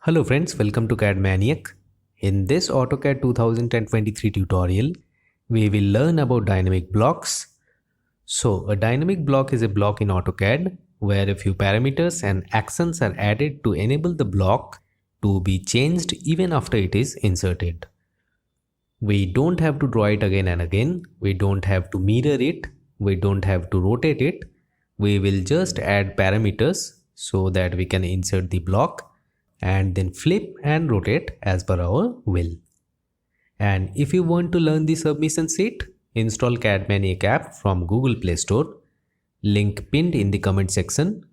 Hello friends, welcome to CAD MANIAC. In this AutoCAD 2023 tutorial, we will learn about dynamic blocks. So a dynamic block is a block in AutoCAD where a few parameters and actions are added to enable the block to be changed even after it is inserted. We don't have to draw it again and again. We don't have to mirror it. We don't have to rotate it. We will just add parameters so that we can insert the block and then flip and rotate as per our will. And if you want to learn the submission sheet, install CAD MANIAC app from Google Play Store. Link pinned in the comment section.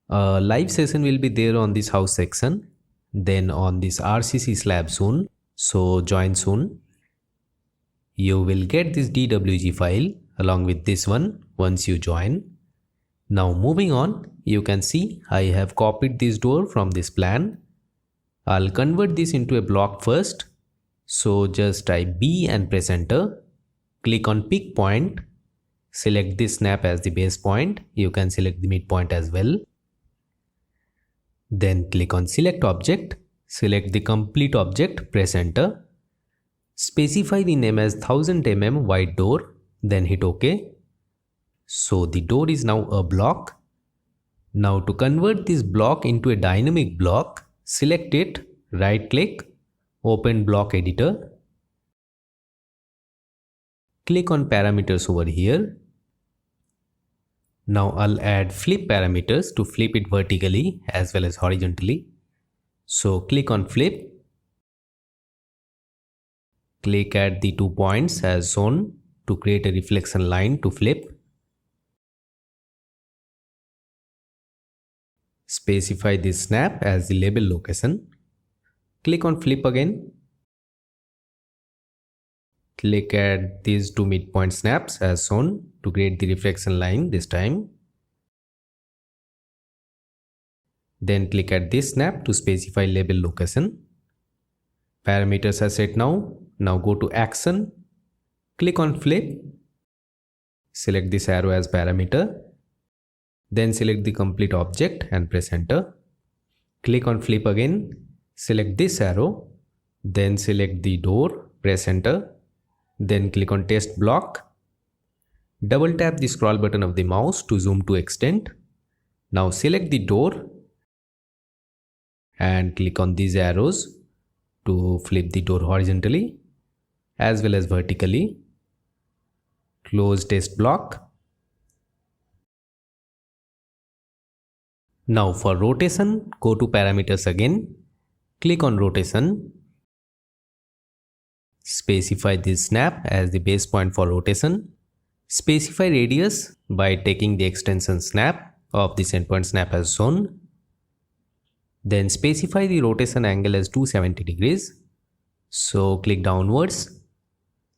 A live session will be there on this house section, then on this RCC slab soon. So join soon. You will get this DWG file along with this one once you join. Now moving on, you can see I have copied this door from this plan. I'll convert this into a block first. So just type B and press enter. Click on pick point. Select this snap as the base point. You can select the midpoint as well. Then click on select object. Select the complete object, press enter. Specify the name as 1000 mm wide door, then hit OK. So the door is now a block. Now to convert this block into a dynamic block, select it, right click, open block editor. Click on parameters over here. Now I'll add flip parameters to flip it vertically as well as horizontally. So click on flip. Click at the 2 points as shown to create a reflection line to flip. Specify this snap as the label location. Click on flip again. Click at these 2 midpoint snaps as shown to create the reflection line this time. Then click at this snap to specify label location. Parameters are set now. Now go to action. Click on flip. Select this arrow as parameter. Then select the complete object and press enter. Click on flip again. Select this arrow. Then select the door. Press enter. Then click on test block. Double tap the scroll button of the mouse to zoom to extent. Now select the door and click on these arrows to flip the door horizontally as well as vertically. Close test block. Now for rotation, go to parameters again. Click on rotation. Specify this snap as the base point for rotation. Specify radius by taking the extension snap of this endpoint snap as shown. Then specify the rotation angle as 270 degrees. So click downwards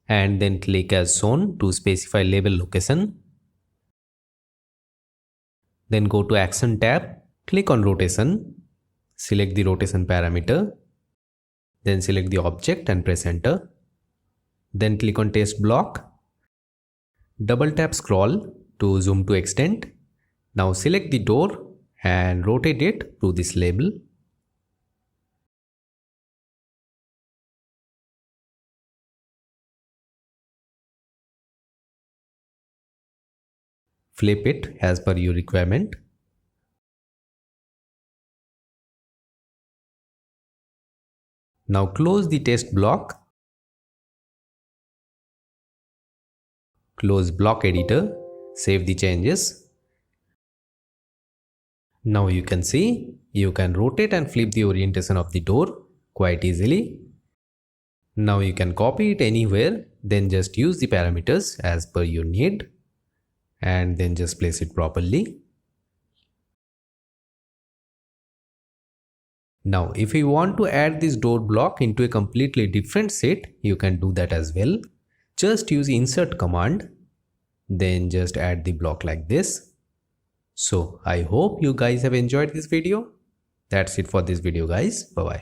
and then click as shown to specify label location. Then go to action tab. Click on rotation. Select the rotation parameter. Then select the object and press enter. Then click on test block. Double tap scroll to zoom to extent. Now select the door and rotate it to this label. Flip it as per your requirement. Now close the test block. Close block editor. Save the changes. Now you can see you can rotate and flip the orientation of the door quite easily. Now you can copy it anywhere, then just use the parameters as per your need and then just place it properly. Now if you want to add this door block into a completely different set, you can do that as well. Just use insert command, then just add the block like this. So I hope you guys have enjoyed this video. That's it for this video guys. Bye bye.